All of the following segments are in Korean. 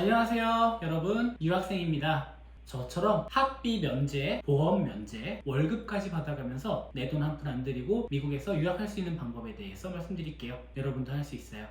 안녕하세요 여러분, 유학생입니다. 저처럼 학비 면제, 보험 면제, 월급까지 받아가면서 내 돈 한 푼 안 들이고 미국에서 유학할 수 있는 방법에 대해서 말씀드릴게요. 여러분도 할 수 있어요.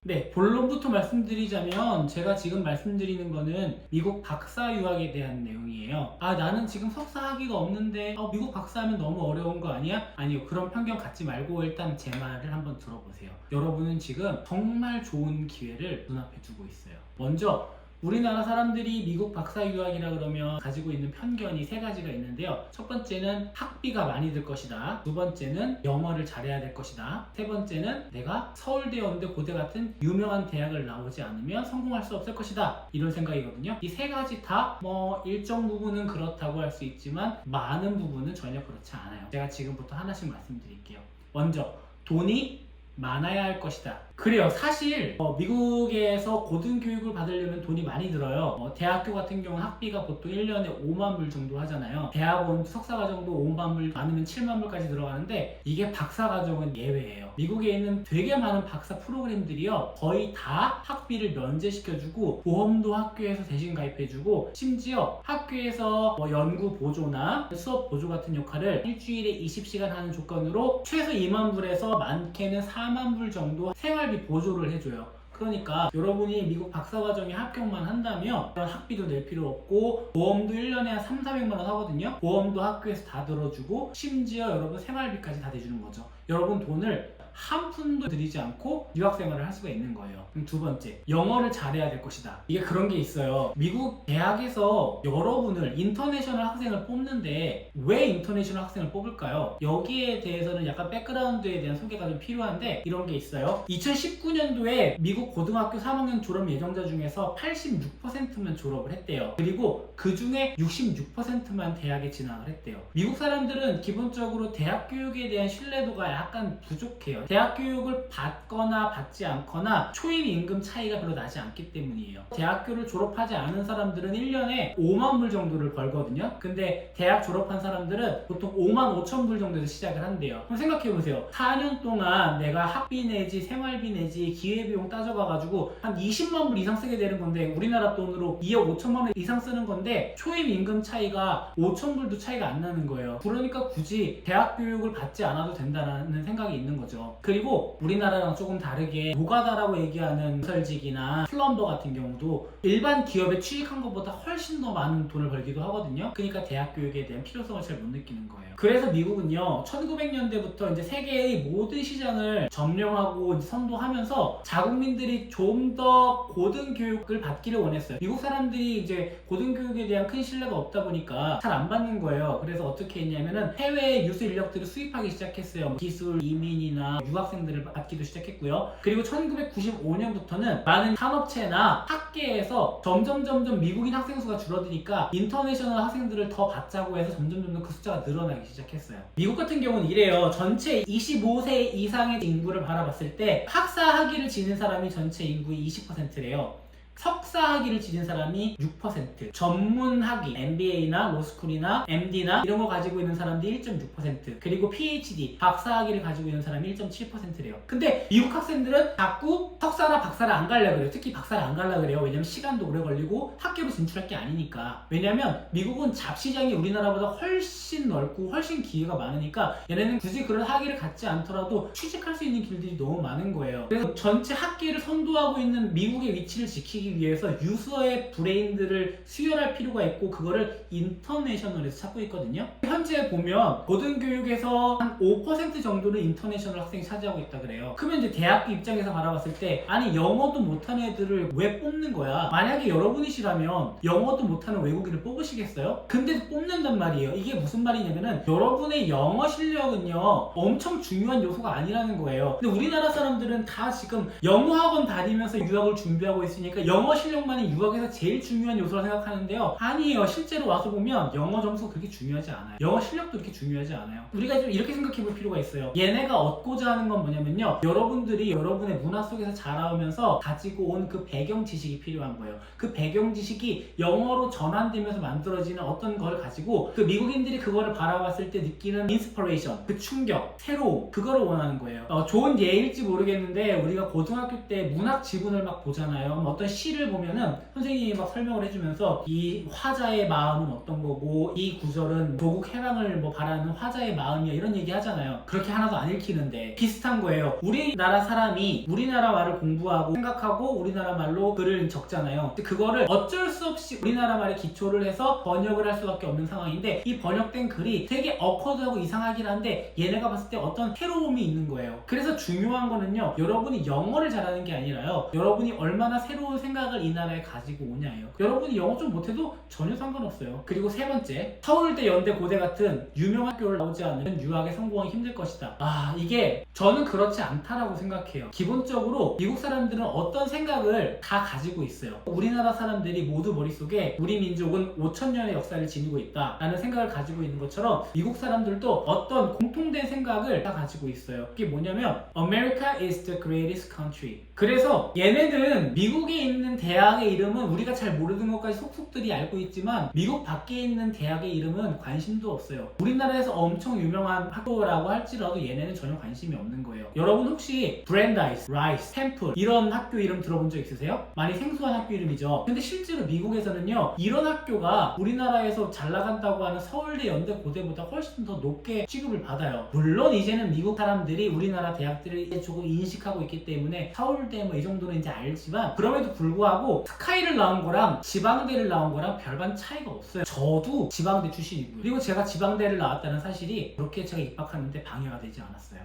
네, 본론부터 말씀드리자면 제가 지금 말씀드리는 거는 미국 박사 유학에 대한 내용이에요. 나는 지금 석사 학위가 없는데 미국 박사하면 너무 어려운 거 아니야? 아니요, 그런 편견 갖지 말고 일단 제 말을 한번 들어보세요. 여러분은 지금 정말 좋은 기회를 눈앞에 두고 있어요. 먼저 우리나라 사람들이 미국 박사 유학이라 그러면 가지고 있는 편견이 세 가지가 있는데요. 첫 번째는 학비가 많이 들 것이다. 두 번째는 영어를 잘해야 될 것이다. 세 번째는 내가 서울대, 연대, 고대 같은 유명한 대학을 나오지 않으면 성공할 수 없을 것이다. 이런 생각이거든요. 이 세 가지 다 일정 부분은 그렇다고 할 수 있지만 많은 부분은 전혀 그렇지 않아요. 제가 지금부터 하나씩 말씀드릴게요. 먼저 돈이 많아야 할 것이다. 그래요. 사실 미국에서 고등교육을 받으려면 돈이 많이 들어요. 대학교 같은 경우는 학비가 보통 1년에 5만 불 정도 하잖아요. 대학원 석사과정도 5만 불, 많으면 7만 불까지 들어가는데 이게 박사과정은 예외예요. 미국에 있는 되게 많은 박사 프로그램들이요, 거의 다 학비를 면제시켜주고 보험도 학교에서 대신 가입해주고, 심지어 학교에서 연구 보조나 수업 보조 같은 역할을 일주일에 20시간 하는 조건으로 최소 2만 불에서 많게는 4만 불 정도 생활비 보조를 해줘요. 그러니까 여러분이 미국 박사과정에 합격만 한다면 그런 학비도 낼 필요 없고, 보험도 1년에 한 3,400만 원 하거든요. 보험도 학교에서 다 들어주고, 심지어 여러분 생활비까지 다 대주는 거죠. 여러분 돈을 한 푼도 들이지 않고 유학생활을 할 수가 있는 거예요. 그럼 두 번째, 영어를 잘해야 될 것이다. 이게 그런 게 있어요. 미국 대학에서 여러분을 인터내셔널 학생을 뽑는데 왜 인터내셔널 학생을 뽑을까요? 여기에 대해서는 약간 백그라운드에 대한 소개가 좀 필요한데, 이런 게 있어요. 2019년도에 미국 고등학교 3학년 졸업 예정자 중에서 86%만 졸업을 했대요. 그리고 그 중에 66%만 대학에 진학을 했대요. 미국 사람들은 기본적으로 대학 교육에 대한 신뢰도가 약간 부족해요. 대학 교육을 받거나 받지 않거나 초임 임금 차이가 별로 나지 않기 때문이에요. 대학교를 졸업하지 않은 사람들은 1년에 5만 불 정도를 벌거든요. 근데 대학 졸업한 사람들은 보통 5만 5천 불 정도에서 시작을 한대요. 그럼 생각해보세요. 4년 동안 내가 학비 내지 생활비 내지 기회비용 따져가가지고 한 20만 불 이상 쓰게 되는 건데, 우리나라 돈으로 2억 5천만 원 이상 쓰는 건데 초임 임금 차이가 5천 불도 차이가 안 나는 거예요. 그러니까 굳이 대학 교육을 받지 않아도 된다는 생각이 있는 거죠. 그리고 우리나라랑 조금 다르게 노가다라고 얘기하는 설직이나 플럼버 같은 경우도 일반 기업에 취직한 것보다 훨씬 더 많은 돈을 벌기도 하거든요. 그러니까 대학 교육에 대한 필요성을 잘 못 느끼는 거예요. 그래서 미국은요, 1900년대부터 이제 세계의 모든 시장을 점령하고 선도하면서 자국민들이 좀 더 고등교육을 받기를 원했어요. 미국 사람들이 이제 고등교육에 대한 큰 신뢰가 없다 보니까 잘 안 받는 거예요. 그래서 어떻게 했냐면은 해외 유수 인력들을 수입하기 시작했어요. 기술, 이민이나 유학생들을 받기도 시작했고요. 그리고 1995년부터는 많은 산업체나 학계에서 점점 미국인 학생 수가 줄어드니까 인터내셔널 학생들을 더 받자고 해서 점점 그 숫자가 늘어나기 시작했어요. 미국 같은 경우는 이래요. 전체 25세 이상의 인구를 바라봤을 때 학사 학위를 지닌 사람이 전체 인구의 20%래요. 석사 학위를 지닌 사람이 6%, 전문 학위, MBA나 로스쿨이나 MD나 이런 거 가지고 있는 사람들이 1.6%, 그리고 PhD, 박사 학위를 가지고 있는 사람이 1.7%래요. 근데 미국 학생들은 자꾸 석사나 박사를 안 가려고 그래요. 특히 박사를 안 가려고 그래요. 왜냐면 시간도 오래 걸리고 학교로 진출할 게 아니니까. 왜냐면 미국은 잡시장이 우리나라보다 훨씬 넓고 훨씬 기회가 많으니까 얘네는 굳이 그런 학위를 갖지 않더라도 취직할 수 있는 길들이 너무 많은 거예요. 그래서 전체 학계를 선도하고 있는 미국의 위치를 지키기 위해서 유서의 브레인들을 수혈할 필요가 있고, 그거를 인터내셔널에서 찾고 있거든요. 현재 보면 고등교육에서 한 5% 정도는 인터내셔널 학생이 차지하고 있다 그래요. 그러면 이제 대학교 입장에서 바라봤을 때, 아니 영어도 못하는 애들을 왜 뽑는 거야? 만약에 여러분이시라면 영어도 못하는 외국인을 뽑으시겠어요? 근데 뽑는단 말이에요. 이게 무슨 말이냐면은 여러분의 영어 실력은요 엄청 중요한 요소가 아니라는 거예요. 근데 우리나라 사람들은 다 지금 영어 학원 다니면서 유학을 준비하고 있으니까 영어 실력만이 유학에서 제일 중요한 요소라 생각하는데요. 아니에요. 실제로 와서 보면 영어 점수가 그렇게 중요하지 않아요. 영어 실력도 그렇게 중요하지 않아요. 우리가 좀 이렇게 생각해 볼 필요가 있어요. 얘네가 얻고자 하는 건 뭐냐면요, 여러분들이 여러분의 문화 속에서 자라오면서 가지고 온 그 배경 지식이 필요한 거예요. 그 배경 지식이 영어로 전환되면서 만들어지는 어떤 걸 가지고 그 미국인들이 그거를 바라봤을 때 느끼는 인스퍼레이션, 그 충격, 새로움, 그거를 원하는 거예요. 좋은 예일지 모르겠는데 우리가 고등학교 때 문학 지문을 막 보잖아요. 어떤 시를 보면은 선생님이 막 설명을 해주면서 이 화자의 마음은 어떤 거고 이 구절은 조국 해방을 뭐 바라는 화자의 마음이야 이런 얘기 하잖아요. 그렇게 하나도 안 읽히는데 비슷한 거예요. 우리나라 사람이 우리나라 말을 공부하고 생각하고 우리나라 말로 글을 적잖아요. 근데 그거를 어쩔 수 없이 우리나라 말에 기초를 해서 번역을 할 수밖에 없는 상황인데 이 번역된 글이 되게 어커드하고 이상하긴 한데 얘네가 봤을 때 어떤 새로움이 있는 거예요. 그래서 중요한 거는요, 여러분이 영어를 잘하는 게 아니라요, 여러분이 얼마나 새로운 생각을 이 나라에 가지고 오냐예요. 여러분이 영어 좀 못해도 전혀 상관없어요. 그리고 세 번째, 서울대, 연대, 고대 같은 유명한 학교를 나오지 않으면 유학에 성공하기 힘들 것이다. 이게 저는 그렇지 않다라고 생각해요. 기본적으로 미국 사람들은 어떤 생각을 다 가지고 있어요. 우리나라 사람들이 모두 머릿속에 우리 민족은 5,000년의 역사를 지니고 있다 라는 생각을 가지고 있는 것처럼 미국 사람들도 어떤 공통된 생각을 다 가지고 있어요. 그게 뭐냐면 America is the greatest country. 그래서 얘네는 미국에 있는 대학의 이름은 우리가 잘 모르는 것까지 속속들이 알고 있지만 미국 밖에 있는 대학의 이름은 관심도 없어요. 우리나라에서 엄청 유명한 학교라고 할지라도 얘네는 전혀 관심이 없는 거예요. 여러분 혹시 브랜다이스, 라이스, 템플 이런 학교 이름 들어본 적 있으세요? 많이 생소한 학교 이름이죠. 근데 실제로 미국에서는요, 이런 학교가 우리나라에서 잘 나간다고 하는 서울대, 연대, 고대보다 훨씬 더 높게 취급을 받아요. 물론 이제는 미국 사람들이 우리나라 대학들을 이제 조금 인식하고 있기 때문에 서울대 뭐 이 정도는 이제 알지만 그럼에도 불구하고 스카이를 나온 거랑 지방대를 나온 거랑 별반 차이가 없어요. 저도 지방대 출신이고요. 그리고 제가 지방대를 나왔다는 사실이 그렇게 제가 입학하는데 방해가 되지 않았어요.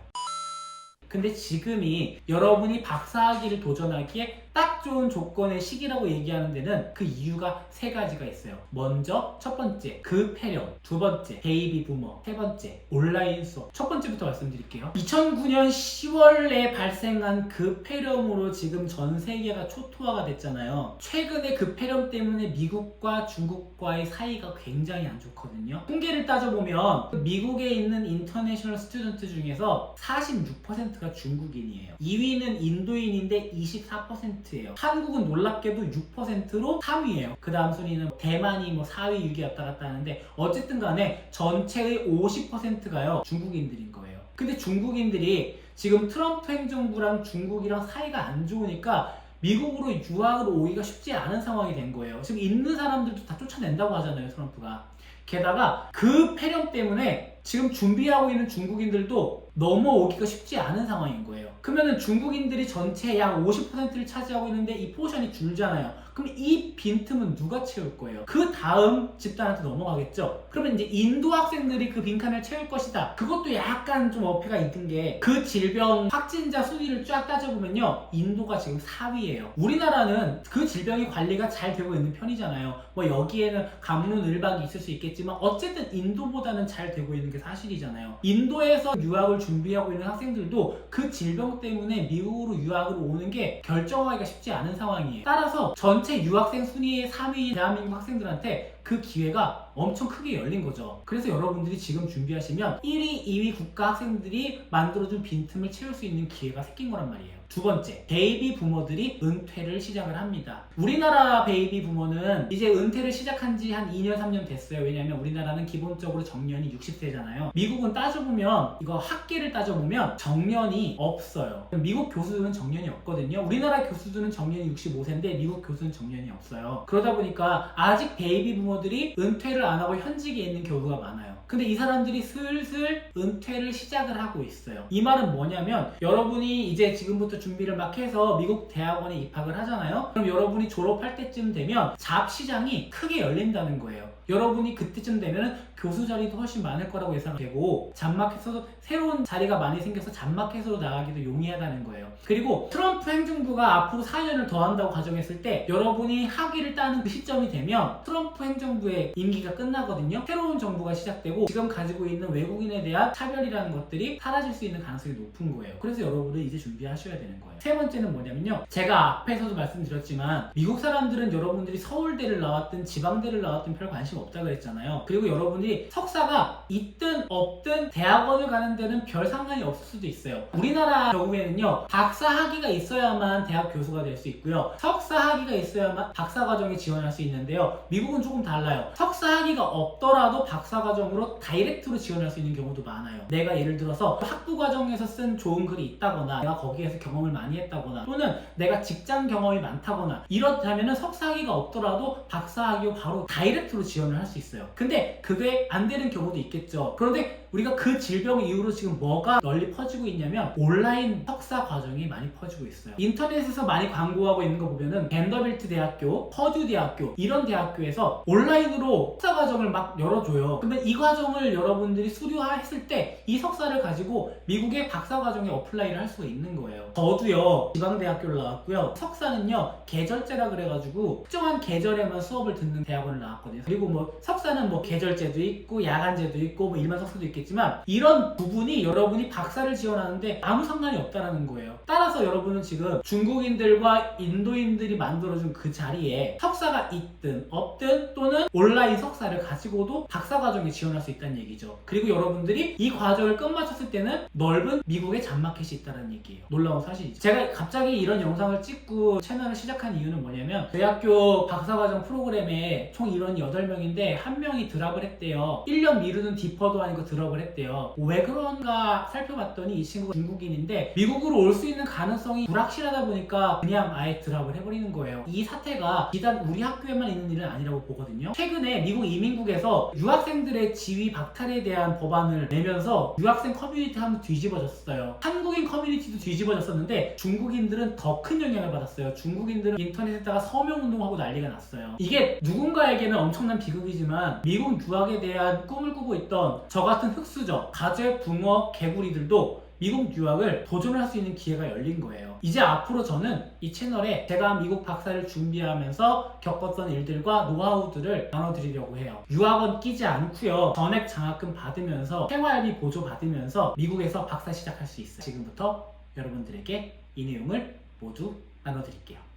근데 지금이 여러분이 박사학위를 도전하기에 딱 좋은 조건의 시기라고 얘기하는 데는 그 이유가 세 가지가 있어요. 먼저 첫 번째, 급폐렴. 두 번째, 베이비 부머. 세 번째, 온라인 수업. 첫 번째부터 말씀드릴게요. 2009년 10월에 발생한 급폐렴으로 지금 전 세계가 초토화가 됐잖아요. 최근에 급폐렴 때문에 미국과 중국과의 사이가 굉장히 안 좋거든요. 통계를 따져보면 미국에 있는 인터내셔널 스튜던트 중에서 46%가 중국인이에요. 2위는 인도인인데 24%예요. 한국은 놀랍게도 6%로 3위예요. 그 다음 순위는 대만이 뭐 4위, 6위 왔다 갔다 하는데 어쨌든 간에 전체의 50%가요 중국인들인 거예요. 근데 중국인들이 지금 트럼프 행정부랑 중국이랑 사이가 안 좋으니까 미국으로 유학을 오기가 쉽지 않은 상황이 된 거예요. 지금 있는 사람들도 다 쫓아낸다고 하잖아요, 트럼프가. 게다가 그 폐렴 때문에 지금 준비하고 있는 중국인들도 넘어오기가 쉽지 않은 상황인 거예요. 그러면은 중국인들이 전체 약 50%를 차지하고 있는데 이 포션이 줄잖아요. 그럼 이 빈틈은 누가 채울 거예요? 그 다음 집단한테 넘어가겠죠? 그러면 이제 인도 학생들이 그 빈칸을 채울 것이다. 그것도 약간 좀 어폐가 있는 게 그 질병 확진자 순위를 쫙 따져보면요, 인도가 지금 4위예요. 우리나라는 그 질병이 관리가 잘 되고 있는 편이잖아요. 뭐 여기에는 갑론을박이 있을 수 있겠지만 어쨌든 인도보다는 잘 되고 있는 게 사실이잖아요. 인도에서 유학을 준비하고 있는 학생들도 그 질병 때문에 미국으로 유학을 오는 게 결정하기가 쉽지 않은 상황이에요. 따라서 전체 유학생 순위의 3위인 대한민국 학생들한테 그 기회가 엄청 크게 열린 거죠. 그래서 여러분들이 지금 준비하시면 1위, 2위 국가 학생들이 만들어준 빈틈을 채울 수 있는 기회가 생긴 거란 말이에요. 두 번째, 베이비 부머들이 은퇴를 시작을 합니다. 우리나라 베이비 부머는 이제 은퇴를 시작한 지 한 2년, 3년 됐어요. 왜냐하면 우리나라는 기본적으로 정년이 60세잖아요. 미국은 따져보면, 이거 학계를 따져보면 정년이 없어요. 미국 교수들은 정년이 없거든요. 우리나라 교수들은 정년이 65세인데 미국 교수는 정년이 없어요. 그러다 보니까 아직 베이비 부머들이 은퇴를 안 하고 현직에 있는 경우가 많아요. 근데 이 사람들이 슬슬 은퇴를 시작을 하고 있어요. 이 말은 뭐냐면, 여러분이 이제 지금부터 준비를 막 해서 미국 대학원에 입학을 하잖아요. 그럼 여러분이 졸업할 때쯤 되면 잡 시장이 크게 열린다는 거예요. 여러분이 그때쯤 되면 교수 자리도 훨씬 많을 거라고 예상되고, 잡마켓에서도 새로운 자리가 많이 생겨서 잡마켓으로 나가기도 용이하다는 거예요. 그리고 트럼프 행정부가 앞으로 4년을 더 한다고 가정했을 때 여러분이 학위를 따는 그 시점이 되면 트럼프 행정부의 임기가 끝나거든요. 새로운 정부가 시작되고 지금 가지고 있는 외국인에 대한 차별이라는 것들이 사라질 수 있는 가능성이 높은 거예요. 그래서 여러분은 이제 준비하셔야 되는 거예요. 세 번째는 뭐냐면요, 제가 앞에서도 말씀드렸지만 미국 사람들은 여러분들이 서울대를 나왔든 지방대를 나왔든 별 관심 없다 그랬잖아요. 그리고 여러분들이 석사가 있든 없든 대학원을 가는 데는 별 상관이 없을 수도 있어요. 우리나라 경우에는요, 박사 학위가 있어야만 대학 교수가 될 수 있고요, 석사 학위가 있어야만 박사 과정에 지원할 수 있는데요, 미국은 조금 달라요. 석사 학위가 없더라도 박사과정으로 다이렉트로 지원할 수 있는 경우도 많아요. 내가 예를 들어서 학부과정에서 쓴 좋은 글이 있다거나 내가 거기에서 경험을 많이 했다거나 또는 내가 직장 경험이 많다거나 이렇다면 석사 학위가 없더라도 박사 학위로 바로 다이렉트로 지원을 할 수 있어요. 근데 그게 안 되는 경우도 있겠죠. 그런데 우리가 그 질병 이후로 지금 뭐가 널리 퍼지고 있냐면 온라인 석사 과정이 많이 퍼지고 있어요. 인터넷에서 많이 광고하고 있는 거 보면은 밴더빌트 대학교, 퍼듀 대학교 이런 대학교에서 온라인으로 석사 과정을 막 열어줘요. 근데 이 과정을 여러분들이 수료했을 때 이 석사를 가지고 미국의 박사 과정에 어플라이를 할 수가 있는 거예요. 저도요 지방대학교를 나왔고요. 석사는요 계절제라 그래가지고 특정한 계절에만 수업을 듣는 대학원을 나왔거든요. 그리고 뭐 석사는 뭐 계절제도 있고 야간제도 있고 뭐 일반 석사도 있겠지만 이런 부분이 여러분이 박사를 지원하는데 아무 상관이 없다는 거예요. 따라서 여러분은 지금 중국인들과 인도인들이 만들어준 그 자리에 석사가 있든 없든 또는 온라인 석사를 가지고도 박사 과정에 지원할 수 있다는 얘기죠. 그리고 여러분들이 이 과정을 끝마쳤을 때는 넓은 미국의 잡마켓이 있다는 얘기예요. 놀라운 사실이죠. 제가 갑자기 이런 영상을 찍고 채널을 시작한 이유는 뭐냐면 대학교 박사과정 프로그램에 총 인원이 8명인데 한 명이 드랍을 했대요. 1년 미루는 디퍼도 아니고 드랍을 했대요. 왜 그런가 살펴봤더니 이 친구가 중국인인데 미국으로 올 수 있는 가능성이 불확실하다 보니까 그냥 아예 드랍을 해버리는 거예요. 이 사태가 비단 우리 학교에만 있는 일은 아니라고 보거든요. 최근에 미국 이민국에서 유학생들의 지위 박탈에 대한 법안을 내면서 유학생 커뮤니티 한번 뒤집어졌어요. 한국인 커뮤니티도 뒤집어졌었는데 중국인들은 더 큰 영향을 받았어요. 중국인들은 인터넷에다가 서명운동하고 난리가 났어요. 이게 누군가에게는 엄청난 비극이지만 미국 유학에 대한 꿈을 꾸고 있던 저 같은 흑수저, 가재, 붕어, 개구리들도 미국 유학을 도전할 수 있는 기회가 열린 거예요. 이제 앞으로 저는 이 채널에 제가 미국 박사를 준비하면서 겪었던 일들과 노하우들을 나눠드리려고 해요. 유학원 끼지 않고요. 전액 장학금 받으면서 생활비 보조 받으면서 미국에서 박사 시작할 수 있어요. 지금부터 여러분들에게 이 내용을 모두 나눠드릴게요.